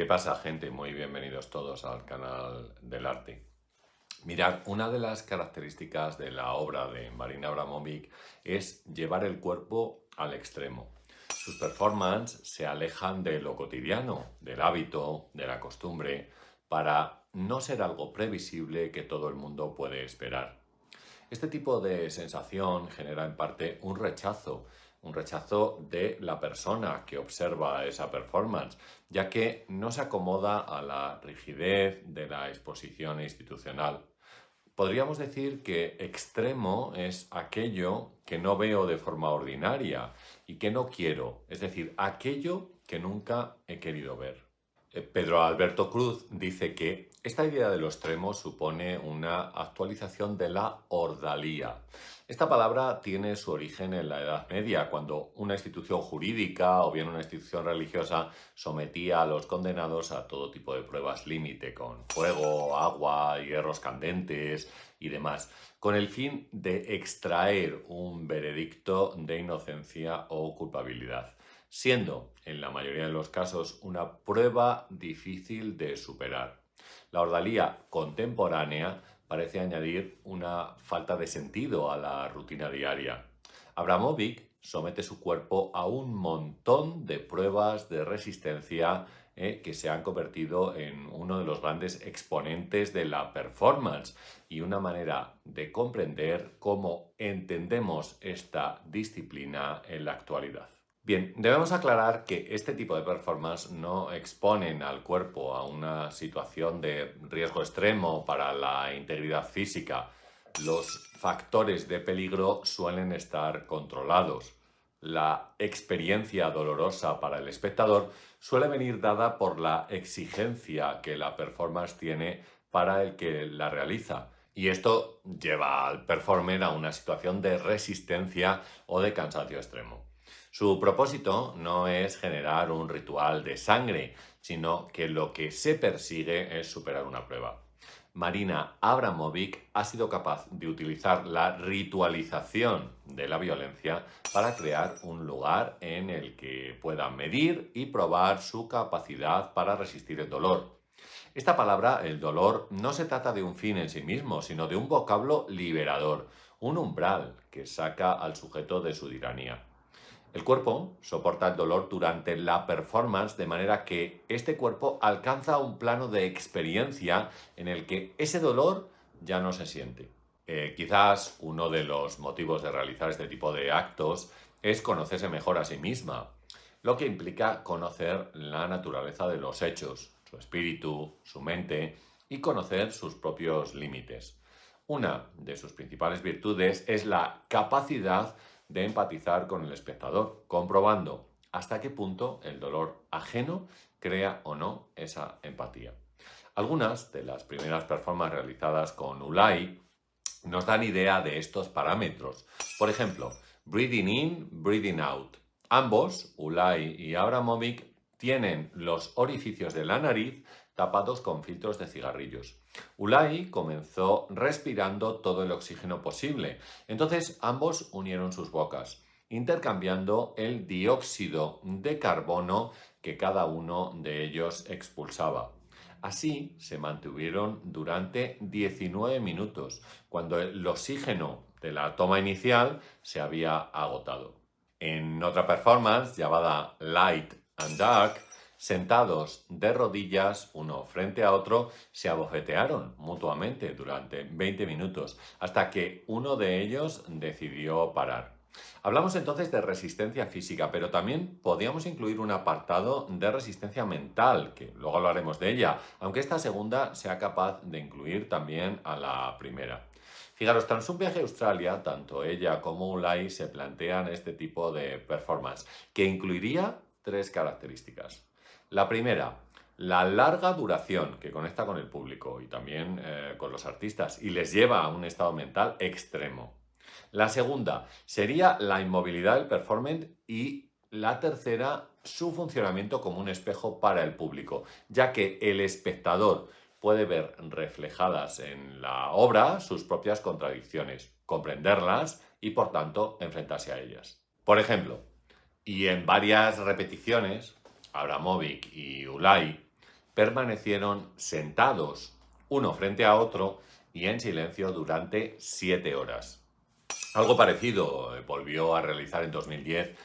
¿Qué pasa, gente? Muy bienvenidos todos al canal del arte. Mirad, una de las características de la obra de Marina Abramovic es llevar el cuerpo al extremo. Sus performances se alejan de lo cotidiano, del hábito, de la costumbre, para no ser algo previsible que todo el mundo puede esperar. Este tipo de sensación genera en parte un rechazo de la persona que observa esa performance, ya que no se acomoda a la rigidez de la exposición institucional. Podríamos decir que extremo es aquello que no veo de forma ordinaria y que no quiero, es decir, aquello que nunca he querido ver. Pedro Alberto Cruz dice que esta idea de lo extremo supone una actualización de la ordalía. Esta palabra tiene su origen en la Edad Media, cuando una institución jurídica o bien una institución religiosa sometía a los condenados a todo tipo de pruebas límite, con fuego, agua, hierros candentes y demás, con el fin de extraer un veredicto de inocencia o culpabilidad, siendo, en la mayoría de los casos, una prueba difícil de superar. La ordalía contemporánea parece añadir una falta de sentido a la rutina diaria. Abramovic somete su cuerpo a un montón de pruebas de resistencia que se han convertido en uno de los grandes exponentes de la performance y una manera de comprender cómo entendemos esta disciplina en la actualidad. Bien, debemos aclarar que este tipo de performance no exponen al cuerpo a una situación de riesgo extremo para la integridad física. Los factores de peligro suelen estar controlados. La experiencia dolorosa para el espectador suele venir dada por la exigencia que la performance tiene para el que la realiza. Y esto lleva al performer a una situación de resistencia o de cansancio extremo. Su propósito no es generar un ritual de sangre, sino que lo que se persigue es superar una prueba. Marina Abramovic ha sido capaz de utilizar la ritualización de la violencia para crear un lugar en el que pueda medir y probar su capacidad para resistir el dolor. Esta palabra, el dolor, no se trata de un fin en sí mismo, sino de un vocablo liberador, un umbral que saca al sujeto de su tiranía. El cuerpo soporta el dolor durante la performance de manera que este cuerpo alcanza un plano de experiencia en el que ese dolor ya no se siente. Quizás uno de los motivos de realizar este tipo de actos es conocerse mejor a sí misma, lo que implica conocer la naturaleza de los hechos, su espíritu, su mente y conocer sus propios límites. Una de sus principales virtudes es la capacidad de empatizar con el espectador, comprobando hasta qué punto el dolor ajeno crea o no esa empatía. Algunas de las primeras performances realizadas con Ulay nos dan idea de estos parámetros. Por ejemplo, breathing in, breathing out. Ambos, Ulay y Abramovic, tienen los orificios de la nariz tapados con filtros de cigarrillos. Ulay comenzó respirando todo el oxígeno posible. Entonces ambos unieron sus bocas, intercambiando el dióxido de carbono que cada uno de ellos expulsaba. Así se mantuvieron durante 19 minutos, cuando el oxígeno de la toma inicial se había agotado. En otra performance llamada Light and Dark, sentados de rodillas, uno frente a otro, se abofetearon mutuamente durante 20 minutos, hasta que uno de ellos decidió parar. Hablamos entonces de resistencia física, pero también podríamos incluir un apartado de resistencia mental, que luego hablaremos de ella, aunque esta segunda sea capaz de incluir también a la primera. Fijaros, tras un viaje a Australia, tanto ella como Ulay se plantean este tipo de performance, que incluiría tres características. La primera, la larga duración que conecta con el público y también con los artistas y les lleva a un estado mental extremo. La segunda sería la inmovilidad del performance y la tercera, su funcionamiento como un espejo para el público, ya que el espectador puede ver reflejadas en la obra sus propias contradicciones, comprenderlas y por tanto enfrentarse a ellas. Por ejemplo, y en varias repeticiones, Abramovic y Ulay permanecieron sentados uno frente a otro y en silencio durante 7 horas. Algo parecido volvió a realizar en 2010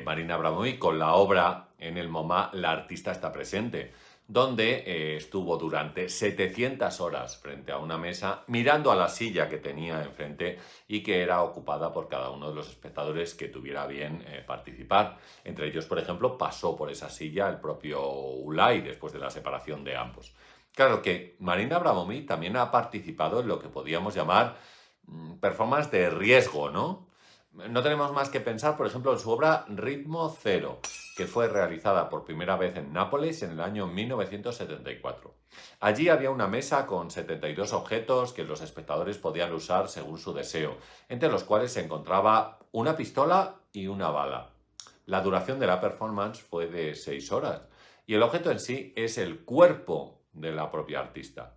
Marina Abramovic con la obra en el MoMA La artista está presente, donde estuvo durante 700 horas frente a una mesa mirando a la silla que tenía enfrente y que era ocupada por cada uno de los espectadores que tuviera bien participar. Entre ellos, por ejemplo, pasó por esa silla el propio Ulay después de la separación de ambos. Claro que Marina Abramovic también ha participado en lo que podíamos llamar performance de riesgo, ¿no? No tenemos más que pensar, por ejemplo, en su obra Ritmo Cero, que fue realizada por primera vez en Nápoles en el año 1974. Allí había una mesa con 72 objetos que los espectadores podían usar según su deseo, entre los cuales se encontraba una pistola y una bala. La duración de la performance fue de 6 horas y el objeto en sí es el cuerpo de la propia artista.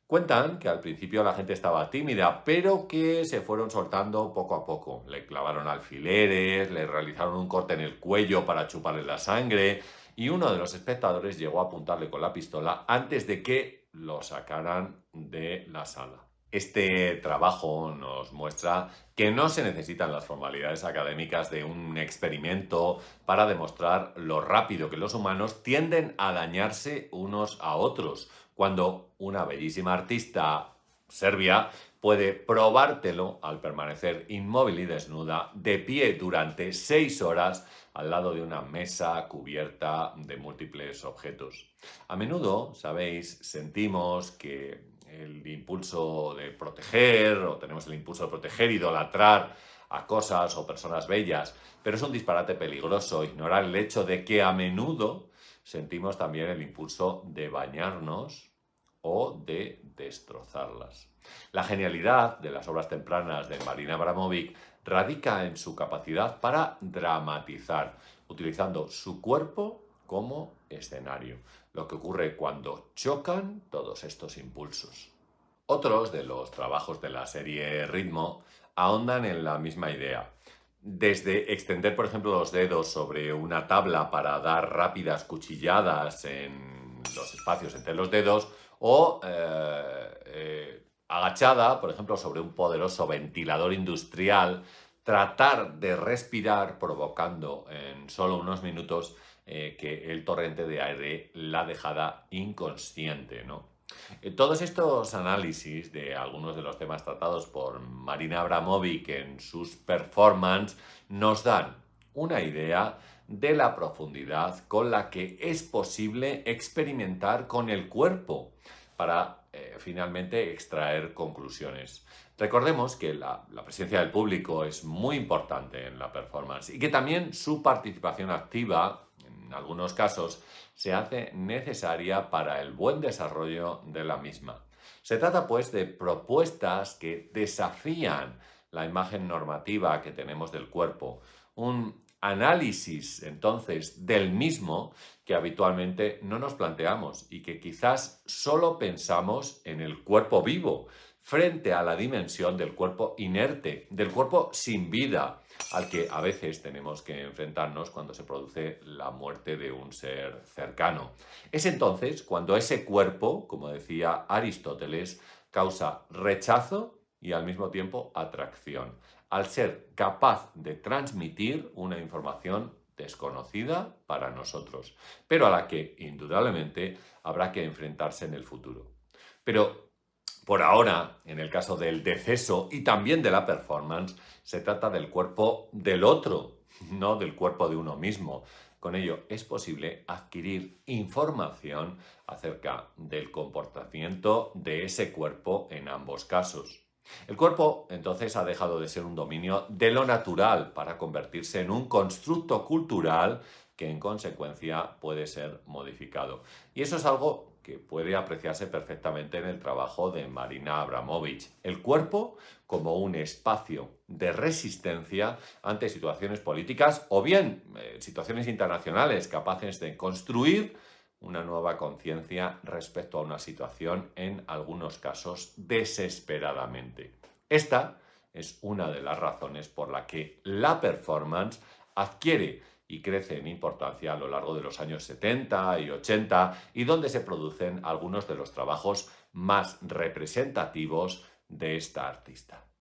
Cuentan que al principio la gente estaba tímida, pero que se fueron soltando poco a poco. Le clavaron alfileres, le realizaron un corte en el cuello para chuparle la sangre y uno de los espectadores llegó a apuntarle con la pistola antes de que lo sacaran de la sala. Este trabajo nos muestra que no se necesitan las formalidades académicas de un experimento para demostrar lo rápido que los humanos tienden a dañarse unos a otros, cuando una bellísima artista serbia puede probártelo al permanecer inmóvil y desnuda, de pie durante 6 horas, al lado de una mesa cubierta de múltiples objetos. A menudo, sabéis, sentimos que el impulso de proteger, o tenemos el impulso de proteger, idolatrar a cosas o personas bellas, pero es un disparate peligroso ignorar el hecho de que a menudo sentimos también el impulso de bañarnos o de destrozarlas. La genialidad de las obras tempranas de Marina Abramovic radica en su capacidad para dramatizar, utilizando su cuerpo como escenario, lo que ocurre cuando chocan todos estos impulsos. Otros de los trabajos de la serie Ritmo ahondan en la misma idea. Desde extender, por ejemplo, los dedos sobre una tabla para dar rápidas cuchilladas en los espacios entre los dedos o agachada, por ejemplo, sobre un poderoso ventilador industrial, tratar de respirar provocando en solo unos minutos que el torrente de aire la dejara inconsciente, ¿no? Todos estos análisis de algunos de los temas tratados por Marina Abramovic en sus performances nos dan una idea de la profundidad con la que es posible experimentar con el cuerpo para finalmente extraer conclusiones. Recordemos que la presencia del público es muy importante en la performance y que también su participación activa, en algunos casos, se hace necesaria para el buen desarrollo de la misma. Se trata, pues, de propuestas que desafían la imagen normativa que tenemos del cuerpo, un análisis, entonces, del mismo que habitualmente no nos planteamos y que quizás solo pensamos en el cuerpo vivo, frente a la dimensión del cuerpo inerte, del cuerpo sin vida, al que a veces tenemos que enfrentarnos cuando se produce la muerte de un ser cercano. Es entonces cuando ese cuerpo, como decía Aristóteles, causa rechazo y al mismo tiempo atracción, al ser capaz de transmitir una información desconocida para nosotros, pero a la que indudablemente habrá que enfrentarse en el futuro. Pero por ahora, en el caso del deceso y también de la performance, se trata del cuerpo del otro, no del cuerpo de uno mismo. Con ello es posible adquirir información acerca del comportamiento de ese cuerpo en ambos casos. El cuerpo entonces ha dejado de ser un dominio de lo natural para convertirse en un constructo cultural que en consecuencia puede ser modificado. Y eso es algo que puede apreciarse perfectamente en el trabajo de Marina Abramovic. El cuerpo como un espacio de resistencia ante situaciones políticas o bien situaciones internacionales capaces de construir una nueva conciencia respecto a una situación, en algunos casos desesperadamente. Esta es una de las razones por la que la performance adquiere y crece en importancia a lo largo de los años 70 y 80 y donde se producen algunos de los trabajos más representativos de esta artista.